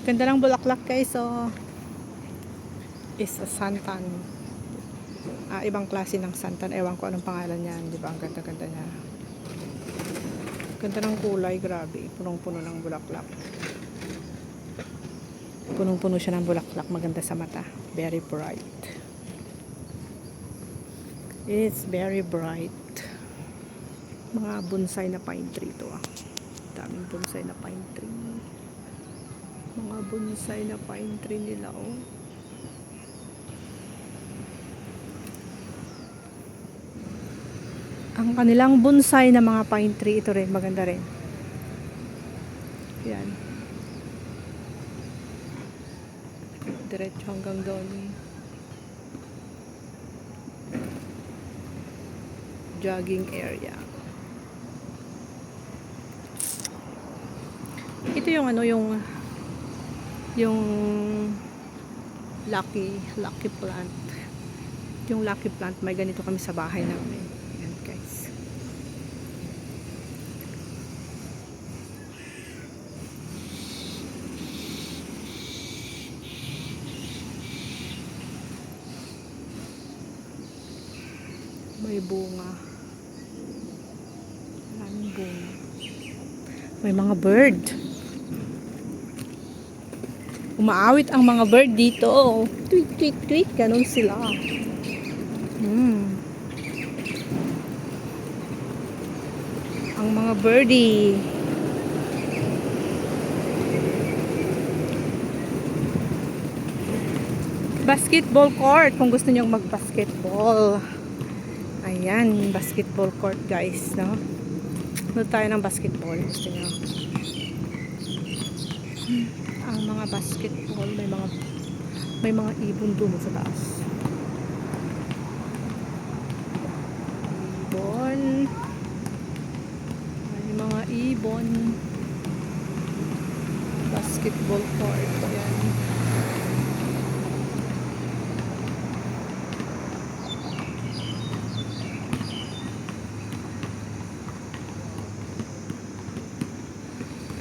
Ganda ng bulaklak guys, so is a santan. Ibang klase ng santan. Ewan ko anong pangalan niyan, di ba? Ang ganda-ganda niya. Ganda ng kulay, grabe. Punong-puno ng bulaklak. Punong-puno siya ng bulaklak, maganda sa mata. Very bright. It's very bright. Mga bonsai na pine tree to Daming bonsai na pine tree. Mga bonsai na pine tree nila Ang kanilang bonsai na mga pine tree, ito rin, maganda rin. Yan. Diretso hanggang doon. Jogging area. Ito yung yung lucky plant. Yung lucky plant, may ganito kami sa bahay namin. Yan guys. May bunga. Maraming bunga. May mga bird. Umaawit ang mga bird dito. Tweet, tweet, tweet. Ganun sila. Ang mga birdie. Basketball court. Kung gusto nyo mag-basketball. Ayan, basketball court guys, no? Doon tayo ng basketball. Gusto nyo? Ang mga basketball, may mga ibon doon sa taas. Ibon. May mga ibon. Basketball court. Ayan.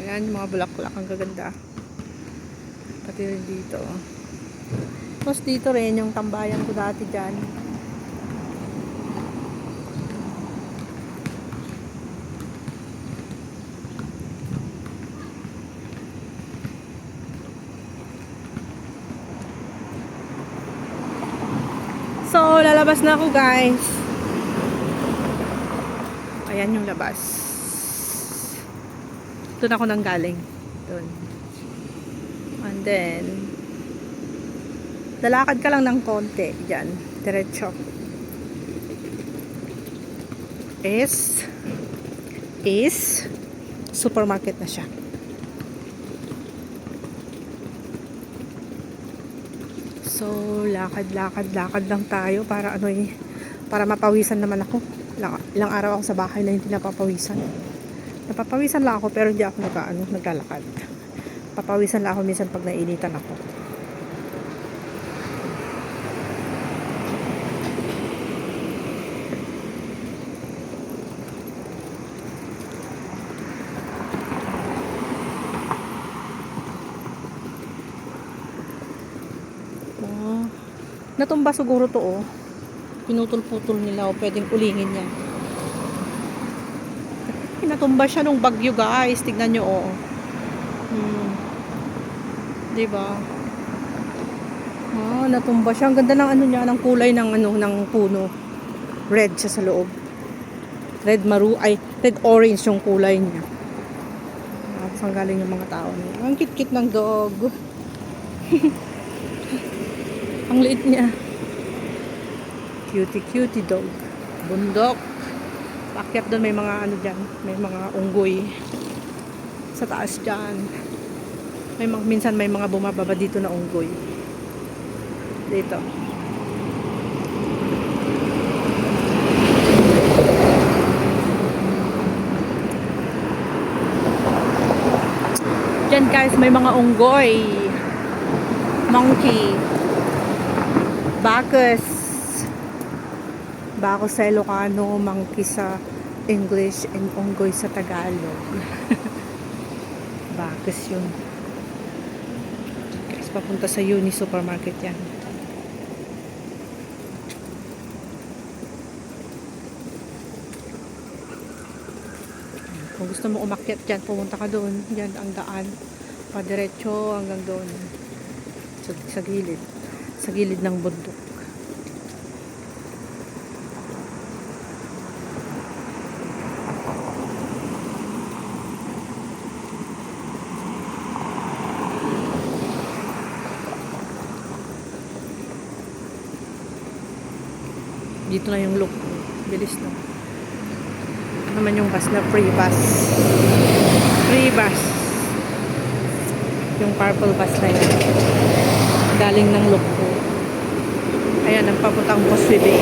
Ayan, yung mga bulaklak, ang gaganda. Pati rin dito. Tapos dito rin, yung tambayan ko dati dyan. So, lalabas na ako guys. Ayan yung labas. Doon ako nang galing. Doon. And then, lalakad ka lang ng konti. Diyan. Diretso. Is supermarket na siya. So, lakad lang tayo para para mapawisan naman ako. Ilang araw ako sa bahay na hindi napapawisan. Napapawisan lang ako pero hindi ako naglalakad. Papawisan lang ako minsan pag nainitan ako. Natumba siguro to Pinutol-putol nila pwedeng ulingin yan. Natumba siya nung bagyo guys. Tignan nyo diba? Natumba siya. Ang ganda ng niya, ng kulay ng puno. Red siya sa loob. Red orange yung kulay niya. Saan galing yung mga tao niya. Ang kit-kit ng dog. Ang liit niya. Cutie dog. Bundok. Pakyat doon may mga dyan. May mga unggoy. Sa taas dyan. Minsan may mga bumababa dito na unggoy. Dito. Dyan guys may mga unggoy. Monkey. Bacchus sa Ilocano, monkey sa English, and unggoy sa Tagalog. Bacchus yun. papunta sa Uni Supermarket yan. Kung gusto mo umakyat dyan, pumunta ka doon. Yan ang daan. Padiretso hanggang doon. Sa gilid. Sa gilid ng bundok. Dito na yung look. Bilis na. Ano naman yung bus na free bus. Free bus. Yung purple bus na yan. Galing ng look ko. Ayan, ang papuntang Busway Bay.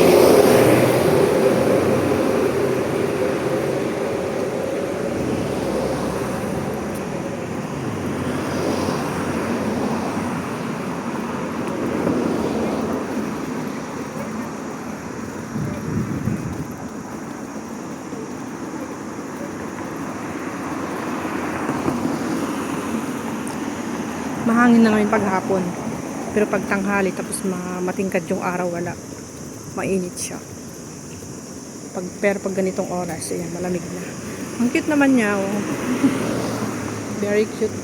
Mahangin na ngayon paghapon. Pero pag tanghali tapos matingkad yung araw, wala. Mainit siya. Pero pag ganitong oras, ayan, malamig na. Ang cute naman niya, oh. Very cute.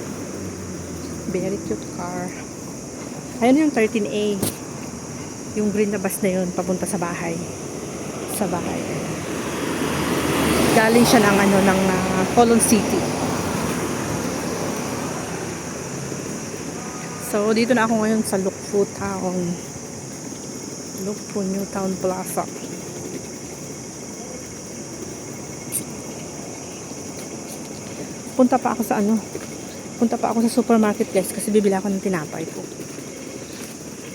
Very cute car. Ayan yung 13A. Yung green na bus na yun, papunta sa bahay. Sa bahay. Galing siya ng Colon City. So, dito na ako ngayon sa Lukpo Town. Lukpo New Town Plaza. Punta pa ako sa supermarket, guys, kasi bibili ako ng tinapay po.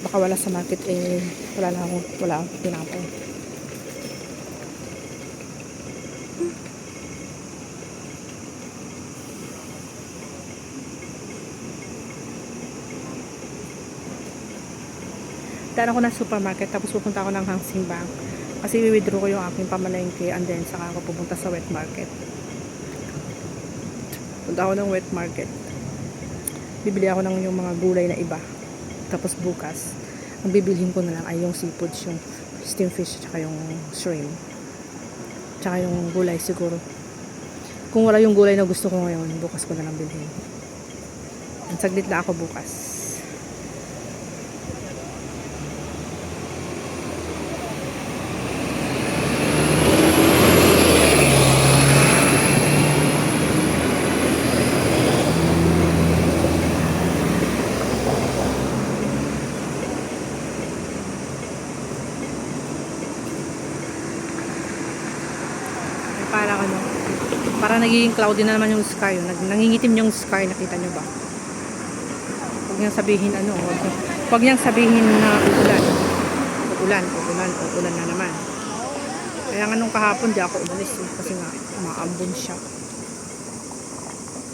Baka wala sa market, wala akong tinapay. Daan ako ng supermarket, tapos pupunta ako ng Hang Seng Bank kasi i-withdraw ko yung aking pamalengke, and then saka ako pupunta sa wet market. Punta ako ng wet market, bibili ako ng yung mga gulay na iba, tapos bukas ang bibilhin ko na lang ay yung seafoods, yung steam fish, tsaka yung shrimp, tsaka yung gulay siguro. Kung wala yung gulay na gusto ko ngayon, bukas ko na lang bilhin. Ang saglit na ako bukas. Para nagiging cloudy na naman yung sky. Nangingitim yung sky, nakita nyo ba? Huwag niyang sabihin huwag niyang sabihin na uulan na naman. Kaya nga nung kahapon di ako umalis kasi nga umaambon siya.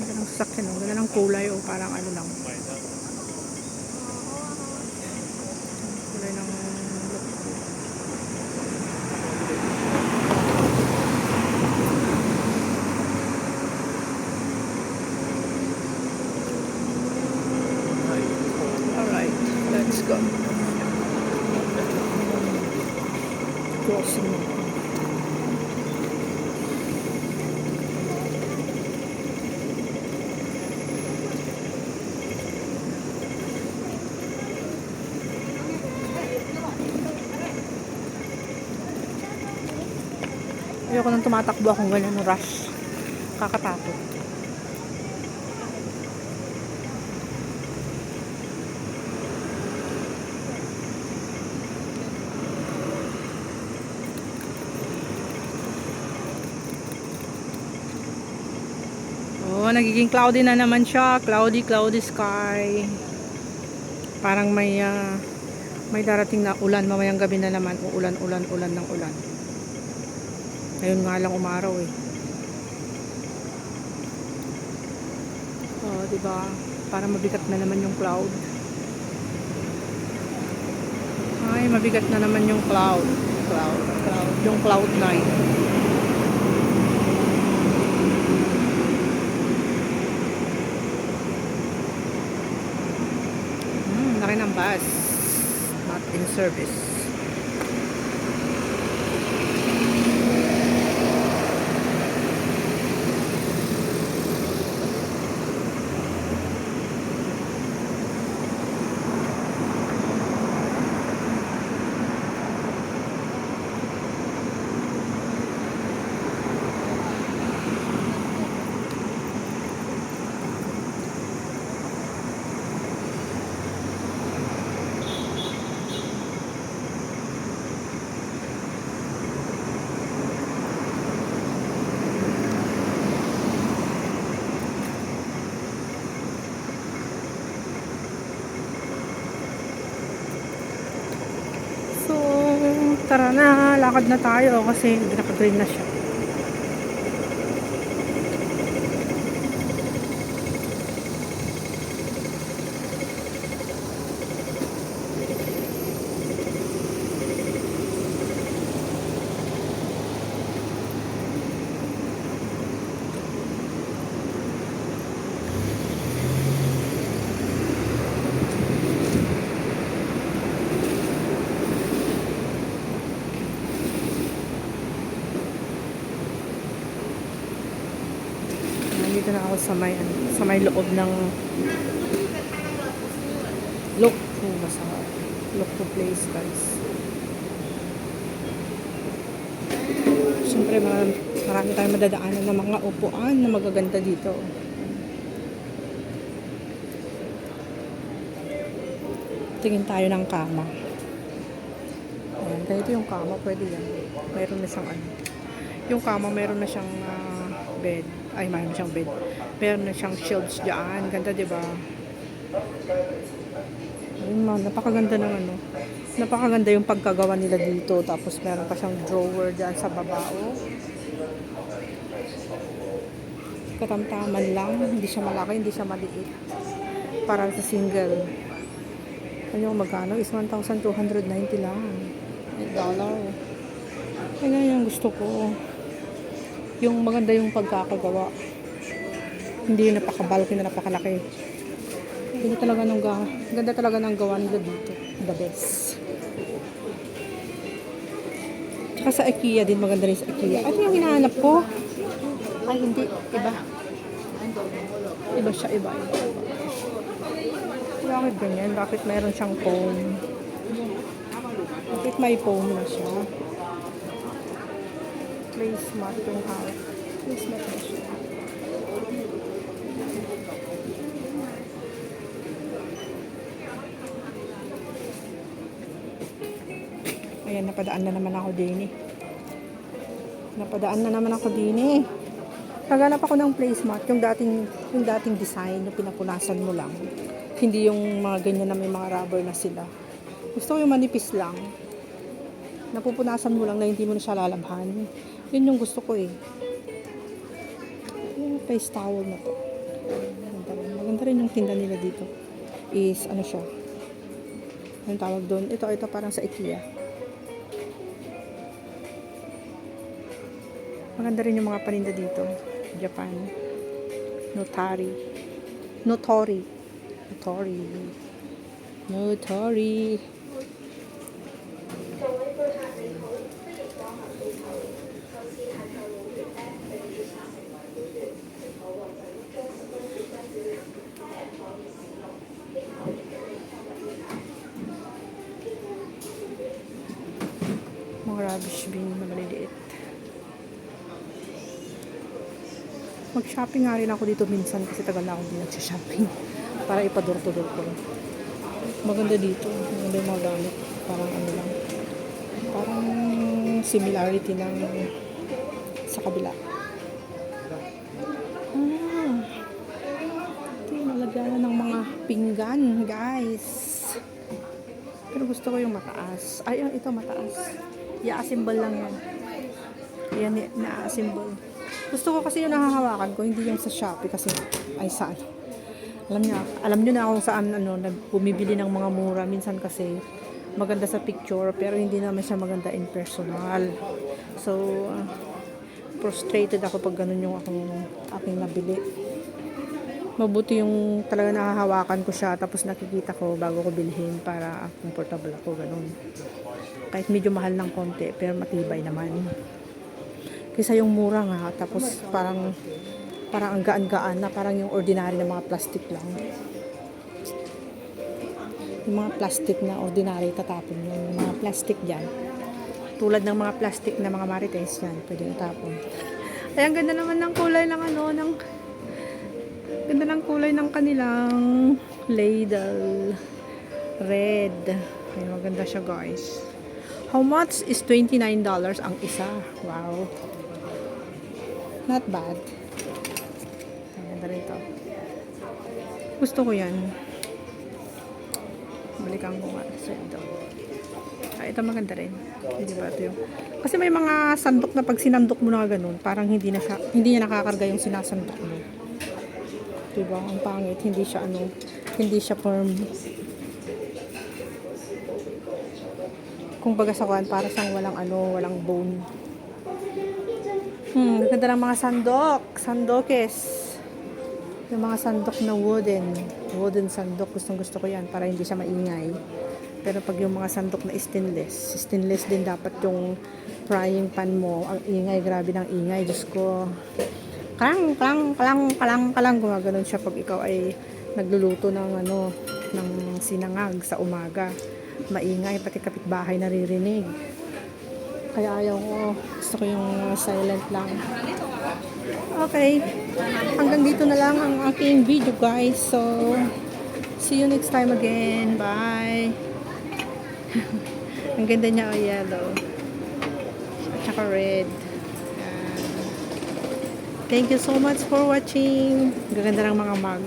Ganda ng sasakyan, ganda ng kulay, parang lang. Kulay ng let's go. Crossing. Ayoko nang tumatakbo akong ganyan, rush. Kakatakot. Oh, nagiging cloudy na naman siya. Cloudy sky. Parang may darating na ulan. Mamayang gabi na naman. Ulan ng ulan. Ayun nga lang umaraw eh. Oh, diba? Parang mabigat na naman yung cloud. Ay, mabigat na naman yung cloud. Yung cloud 9. gas, not in service. So, tara na, lakad na tayo kasi naka-green na siya. Nandito na ako sa may loob ng look to place, guys. Siyempre marami tayong madadaanan ng mga upuan na magaganda dito. Tingin tayo ng kama. Ayan, ganito yung kama, pwede yan. Mayroon na siyang yung kama mayroon na siyang bed. Ay, mayroon na siyang bed. Meron na siyang shelves dyan. Ganda, diba? Ayun, napakaganda ng napakaganda yung pagkagawa nila dito. Tapos meron pa siyang drawer dyan sa babao. Katamtaman lang. Hindi siya malaki, hindi siya maliit. Para sa single. Ano yung magkano? Is 1,290 lang. $8. Kaya yung gusto ko. Yung maganda yung pagkakagawa. Hindi yung napakabalki na napakalaki. Ganda talaga ng gawa nila dito. The best. Tsaka sa IKEA din, maganda rin sa IKEA. Ano yung hinahanap ko? Ay, hindi. Iba. Iba siya, iba. Bakit ganyan? Bakit mayroon siyang foam? Bakit may foam na siya? Placemat yung house. Placemat na siya. Ayan, napadaan na naman ako din eh. Naghanap ako ng placemat, yung dating design, yung pinapunasan mo lang. Hindi yung mga ganyan na may mga rubber na sila. Gusto ko yung manipis lang. Napupunasan mo lang na hindi mo na siya lalabhan. Yun yung gusto ko eh. Yung face towel na to. Maganda rin yung tinda nila dito. Is ano siya. Anong tawag doon? Ito parang sa IKEA. Maganda rin yung mga paninda dito. Japan. Notori. Mga rubbish bin na maliliit. Mag-shopping nga rin ako dito minsan kasi tagal na akong din nagsha-shopping para ipador-to-dor ko. Maganda dito. Maganda yung mga gamit. Parang ano lang. Parang similarity ng sa kabila. Ito yung malagyan ng mga pinggan, guys. Pero gusto ko yung mataas. Ay, ito mataas. I-assemble lang yan. Yan, na-assemble. Gusto ko kasi yung nahahawakan ko, hindi yung sa Shopee kasi ay saan. Alam niyo na kung saan bumibili ng mga mura minsan kasi maganda sa picture pero hindi naman siya maganda in personal. So frustrated ako pag ganun yung aking nabili. Mabuti yung talaga nahahawakan ko siya tapos nakikita ko bago ko bilhin para comfortable ako, ganun. Kahit medyo mahal ng konti pero matibay naman. Kaysa yung mura nga tapos parang ang gaan-gaan na parang yung ordinary na mga plastic lang. Yung mga plastic na ordinary tatapon yung mga plastic dyan. Tulad ng mga plastic na mga Marites yan, pwede itapon. Ay, ang ganda naman ng kulay ng ganda ng kulay ng kanilang ladle. Red. Ay, maganda siya, guys. How much is $29 ang isa? Wow. Not bad. Ang ganda rin ito. Gusto ko yan. Balikan ko nga. So, ito. Ito maganda rin. Hindi ba ito yung... Kasi may mga sandok na pag sinandok mo na ganun, parang hindi niya nakakarga yung sinasandok mo. Diba? Ang pangit. Hindi siya firm. Kung baga sa kuwan, para siyang walang bone. Ganda ng mga sandokes. Yung mga sandok na wooden sandok, gustong-gusto ko yan para hindi siya maingay. Pero pag yung mga sandok na stainless din dapat yung frying pan mo. Ang ingay, grabe ng ingay, Diyos ko. Kalang, gumaganon siya pag ikaw ay nagluluto ng sinangag sa umaga. Maingay, pati kapitbahay naririnig. Kaya ayaw ko. Gusto ko yung silent lang. Okay. Hanggang dito na lang ang aking video, guys. So, see you next time again. Bye. Ang ganda niya, yellow. At saka red. Thank you so much for watching. Gaganda ng mga mug.